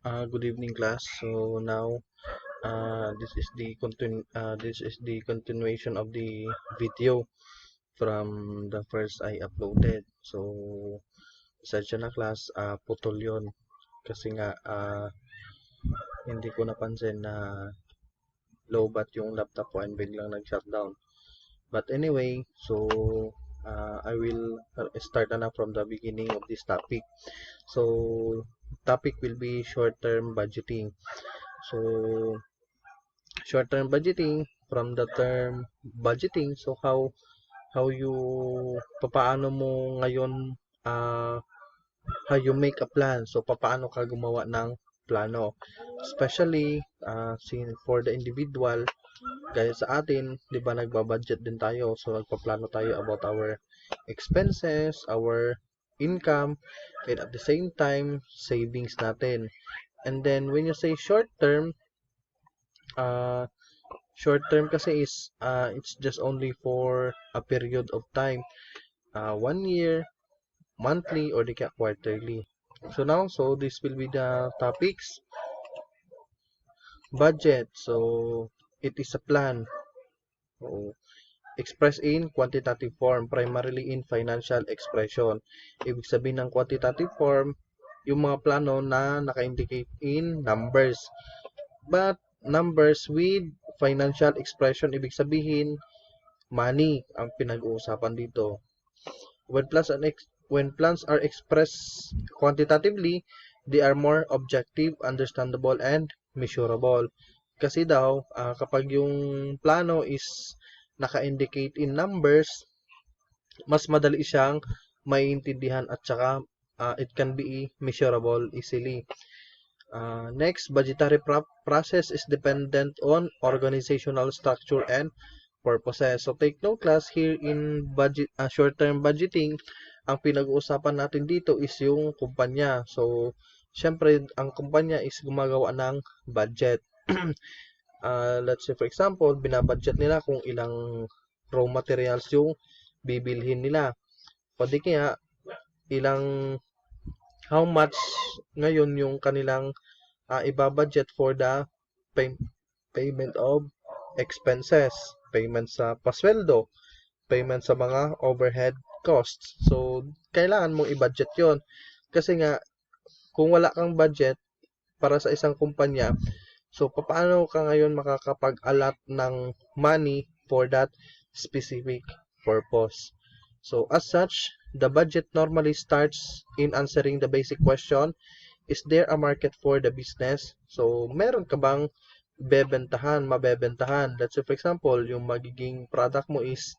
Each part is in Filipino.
Good evening, class. So now, this is the continuation of the video from the first I uploaded. So, sadya na class, putol yun. Kasi nga, hindi ko napansin na lowbat yung laptop ko and biglang nag-shutdown. But anyway, so I will start na from the beginning of this topic. So, topic will be short-term budgeting. So, short-term budgeting from the term budgeting. So, how you papaano mo ngayon uh, how you make a plan. So, papaano ka gumawa ng plano. Especially for the individual, gaya sa atin, 'di ba nagbabudget din tayo. So, nagpaplano tayo about our expenses, our income, and at the same time, savings natin. And then when you say short term, uh, short term kasi is it's just only for a period of time, 1 year, monthly, or the quarterly. So this will be the topics. Budget. So it is a plan. So, expressed in quantitative form, primarily in financial expression. Ibig sabihin ng quantitative form, yung mga plano na naka-indicate in numbers. But numbers with financial expression, ibig sabihin money ang pinag-uusapan dito. When plans are expressed quantitatively, they are more objective, understandable, and measurable. Kasi daw, kapag yung plano is naka-indicate in numbers, mas madali siyang maiintindihan at saka it can be measurable easily. Next, budgetary process is dependent on organizational structure and purposes. So take note class, here in short-term budgeting, ang pinag-uusapan natin dito is yung kumpanya. So, syempre, ang kumpanya is gumagawa ng budget. Let's say for example, binabudget nila kung ilang raw materials yung bibilhin nila. Pwede kaya ilang how much ngayon yung kanilang ibabudget for the pay- payment of expenses, payment sa pasweldo, payment sa mga overhead costs. So, kailangan mong i-budget yon. Kasi nga, kung wala kang budget para sa isang kumpanya, so paano ka ngayon makakapag-allot ng money for that specific purpose? So, as such, the budget normally starts in answering the basic question, is there a market for the business? So, meron ka bang mabebentahan? Let's say, for example, yung magiging product mo is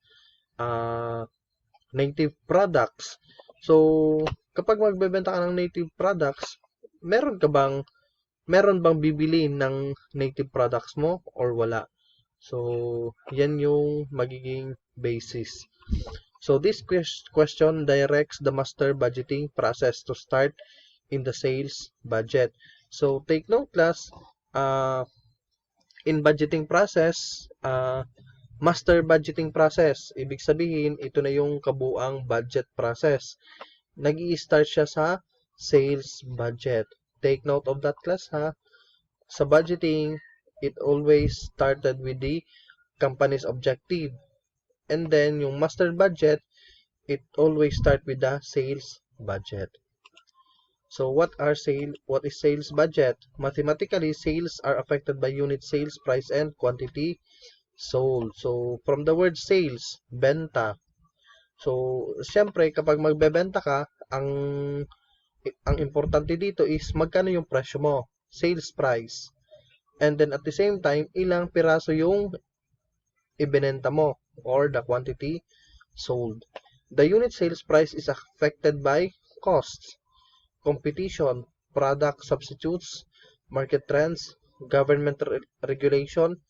native products. So, kapag magbebenta ka ng native products, meron bang bibili ng native products mo or wala? So, yan yung magiging basis. So, this question directs the master budgeting process to start in the sales budget. So, take note class, in budgeting process, master budgeting process, ibig sabihin, ito na yung kabuang budget process. Nag-i-start siya sa sales budget. Take note of that class ha. Sa budgeting, it always started with the company's objective. And then, yung master budget, it always start with the sales budget. So what is sales budget? Mathematically, sales are affected by unit sales price and quantity sold. So from the word sales, benta. So siyempre kapag magbebenta ka, ang importante dito is magkano yung presyo mo, sales price. And then at the same time, ilang piraso yung ibenta mo or the quantity sold. The unit sales price is affected by costs, competition, product substitutes, market trends, government regulation,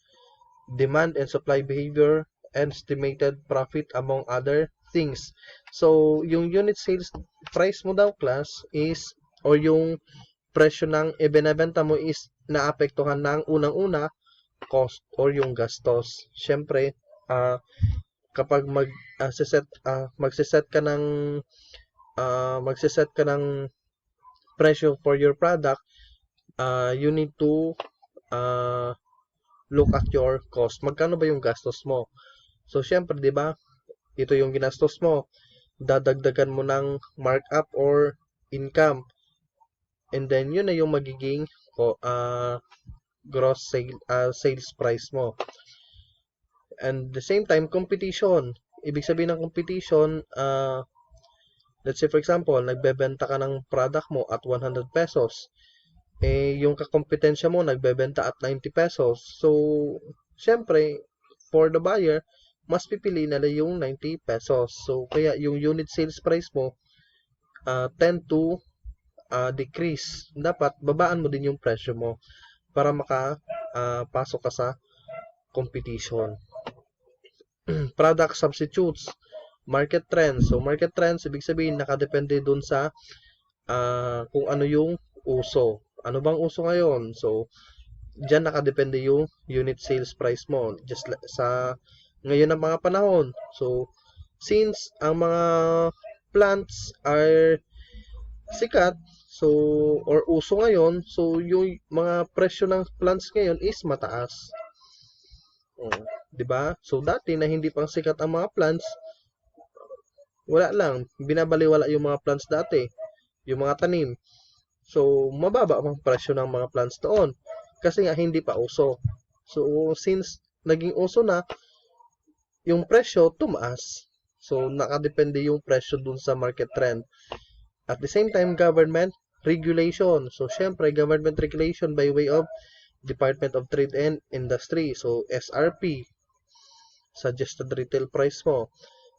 demand and supply behavior, and estimated profit among other things. So, yung unit sales price mo daw class is or yung presyo ng ibinebenta mo is naapektuhan ng unang-una cost or yung gastos. Siyempre, kapag magsiset ka ng presyo for your product, you need to look at your cost. Magkano ba yung gastos mo? So, syempre, di ba, ito yung ginastos mo. Dadagdagan mo ng markup or income. And then, yun na yung magiging gross sales price mo. And the same time, competition. Ibig sabihin ng competition, let's say for example, nagbebenta ka ng product mo at 100 pesos. Yung kakompetensya mo nagbebenta at 90 pesos. So, syempre, for the buyer, mas pipili nila yung 90 pesos. So, kaya yung unit sales price mo tend to decrease. Dapat, babaan mo din yung presyo mo para makapasok ka sa competition. Product substitutes, market trends. So, market trends, ibig sabihin, nakadepende dun sa kung ano yung uso. Ano bang uso ngayon? So, dyan nakadepende yung unit sales price mo. Just sa ngayon ng mga panahon. So, since ang mga plants are sikat, so, or uso ngayon, so, yung mga presyo ng plants ngayon is mataas. Diba? So, dati na hindi pang sikat ang mga plants, wala lang. Binabaliwala yung mga plants dati. Yung mga tanim. So, mababa ang presyo ng mga plants doon. Kasi nga, hindi pa uso. So, since naging uso na, yung presyo tumaas. So, nakadepende yung presyo dun sa market trend. At the same time, government regulation. So, syempre, government regulation by way of Department of Trade and Industry. So, SRP. Suggested retail price mo.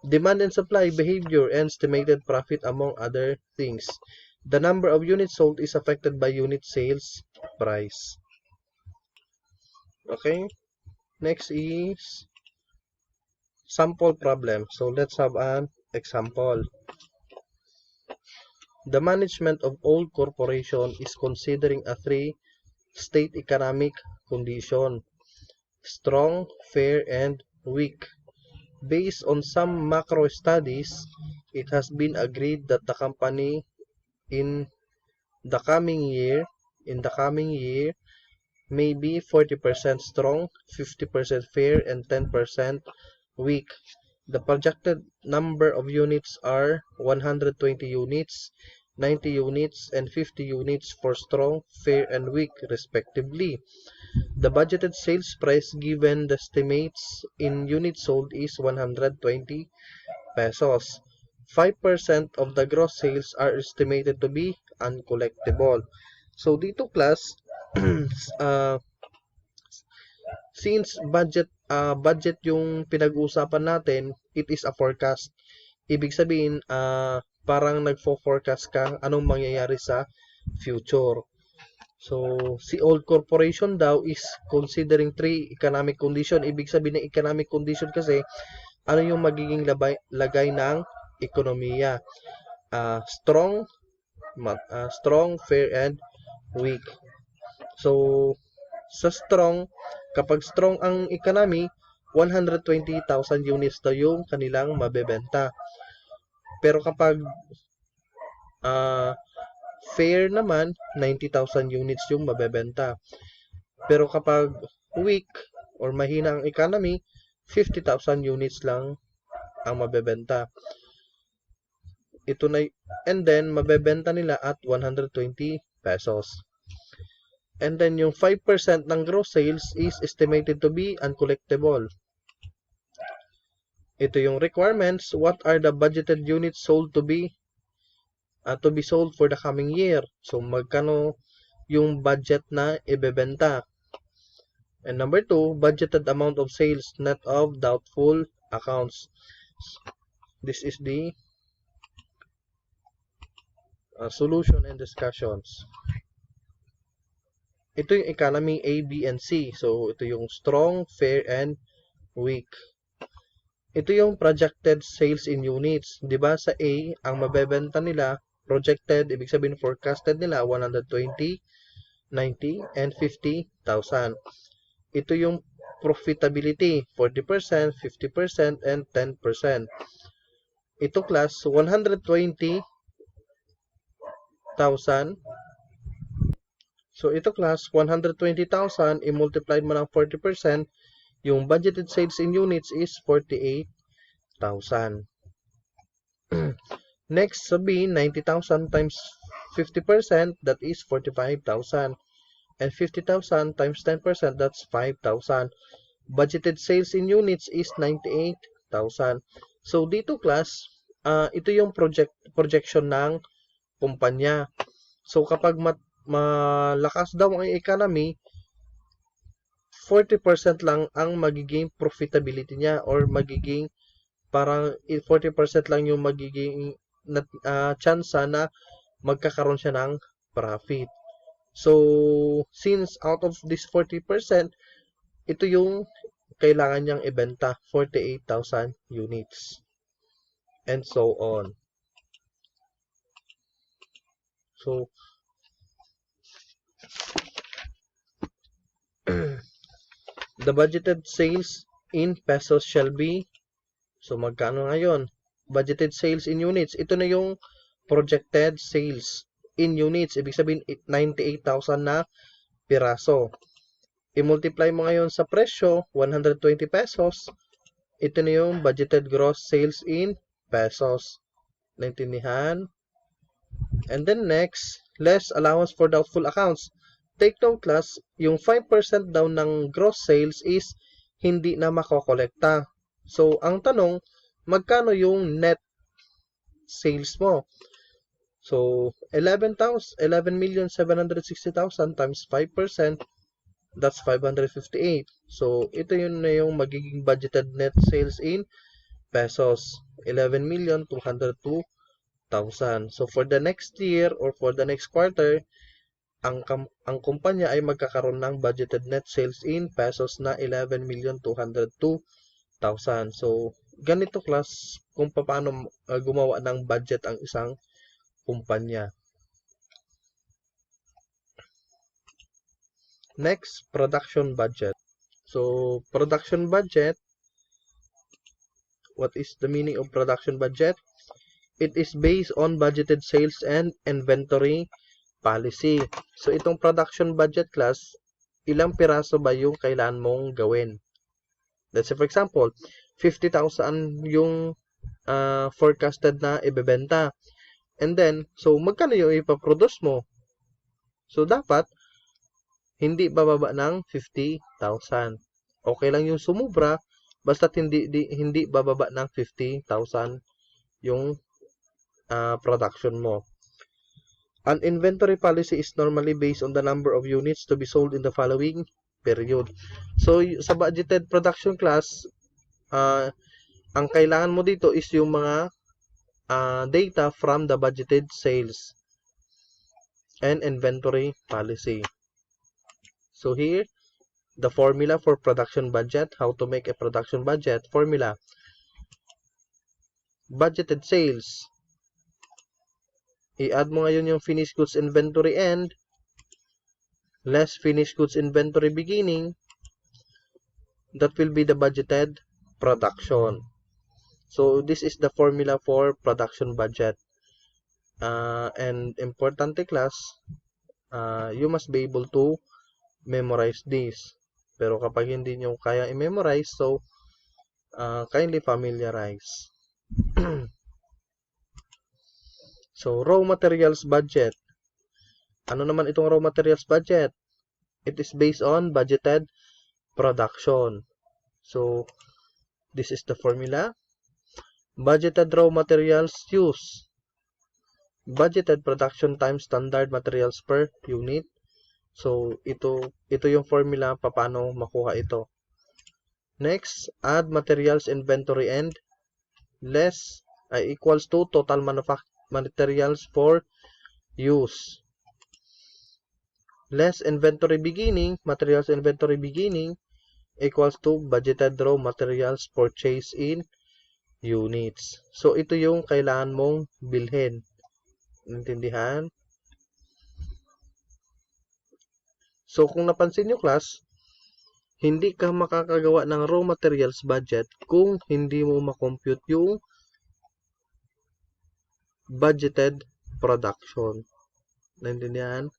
Demand and supply behavior and estimated profit among other things. The number of units sold is affected by unit sales price. Okay? Next is sample problem. So, let's have an example. The management of all corporation is considering a three-state economic condition: strong, fair, and weak. Based on some macro studies, it has been agreed that the company in the coming year may be 40% strong, 50% fair, and 10% weak. The projected number of units are 120 units, 90 units, and 50 units for strong, fair, and weak, respectively. The budgeted sales price given the estimates in units sold is 120 pesos. 5% of the gross sales are estimated to be uncollectible. So, dito class, since budget yung pinag-uusapan natin, it is a forecast. Ibig sabihin, parang nagfo-forecast ka anong mangyayari sa future. So, si old corporation daw is considering three economic condition. Ibig sabihin ng economic condition kasi, ano yung magiging lagay ng ekonomiya. Strong, fair, and weak. So, sa strong, kapag strong ang economy, 120,000 units daw yung kanilang mabebenta. Pero kapag fair naman, 90,000 units yung mabebenta. Pero kapag weak or mahina ang economy, 50,000 units lang ang mabebenta. Ito na, and then mabebenta nila at 120 pesos. And then yung 5% ng gross sales is estimated to be uncollectible. Ito yung requirements. What are the budgeted units sold to be sold for the coming year? So magkano yung budget na ibebenta? And number 2, budgeted amount of sales net of doubtful accounts. This is the solution and discussions. Ito yung economy A, B, and C. So, ito yung strong, fair, and weak. Ito yung projected sales in units. Diba sa A, ang mabebenta nila, projected, ibig sabihin forecasted nila, 120, 90, and 50,000. Ito yung profitability, 40%, 50%, and 10%. Ito class, 120,000, So, ito class, 120,000, i-multiply mo ng 40%, yung budgeted sales in units is 48,000. Next, sa B, 90,000 times 50%, that is 45,000. And 50,000 times 10%, that's 5,000. Budgeted sales in units is 98,000. So, dito class, ito yung projection ng kumpanya. So, kapag malakas daw ang economy, 40% lang ang magiging profitability niya or magiging parang 40% lang yung magiging chance na magkakaroon siya ng profit. So, since out of this 40%, ito yung kailangan niyang ibenta, 48,000 units. And so on. So, the budgeted sales in pesos shall be, so magkano ngayon? Budgeted sales in units. Ito na yung projected sales in units. Ibig sabihin, 98,000 na piraso. I-multiply mo ngayon sa presyo, 120 pesos. Ito na yung budgeted gross sales in pesos. Naintindihan? And then next, less allowance for doubtful accounts. Take note class, yung 5% daw ng gross sales is hindi na makokolekta. So, ang tanong, magkano yung net sales mo? So, 11,760,000 times 5%, that's 558. So, ito yun na yung magiging budgeted net sales in pesos. 11,202,000. So, for the next year or for the next quarter, ang kumpanya ay magkakaroon ng budgeted net sales in pesos na 11,202,000. So, ganito class kung paano gumawa ng budget ang isang kumpanya. Next, production budget. So, production budget, what is the meaning of production budget? It is based on budgeted sales and inventory policy. So, itong production budget class, ilang piraso ba yung kailangan mong gawin? Let's say, for example, 50,000 yung forecasted na ibebenta. And then, so, magkano yung ipaproduce mo? So, dapat, hindi bababa ng 50,000. Okay lang yung sumubra, basta't hindi bababa ng 50,000 yung production mo. An inventory policy is normally based on the number of units to be sold in the following period. So, sa budgeted production class, ang kailangan mo dito is yung mga data from the budgeted sales and inventory policy. So, here, the formula for production budget, how to make a production budget formula. Budgeted sales. I-add mo ngayon yung finished goods inventory end, less finished goods inventory beginning, that will be the budgeted production. So, this is the formula for production budget. And importante class, you must be able to memorize this. Pero kapag hindi nyo kaya i-memorize, so, kindly familiarize. So, raw materials budget. Ano naman itong raw materials budget? It is based on budgeted production. So, this is the formula. Budgeted raw materials use. Budgeted production times standard materials per unit. So, ito yung formula paano makuha ito. Next, add materials inventory end less equals to total materials for use. Less inventory beginning, materials inventory beginning equals to budgeted raw materials purchase in units. So, ito yung kailangan mong bilhin. Intindihan? So, kung napansin nyo class, hindi ka makakagawa ng raw materials budget kung hindi mo makompute yung budgeted production. Naintindihan?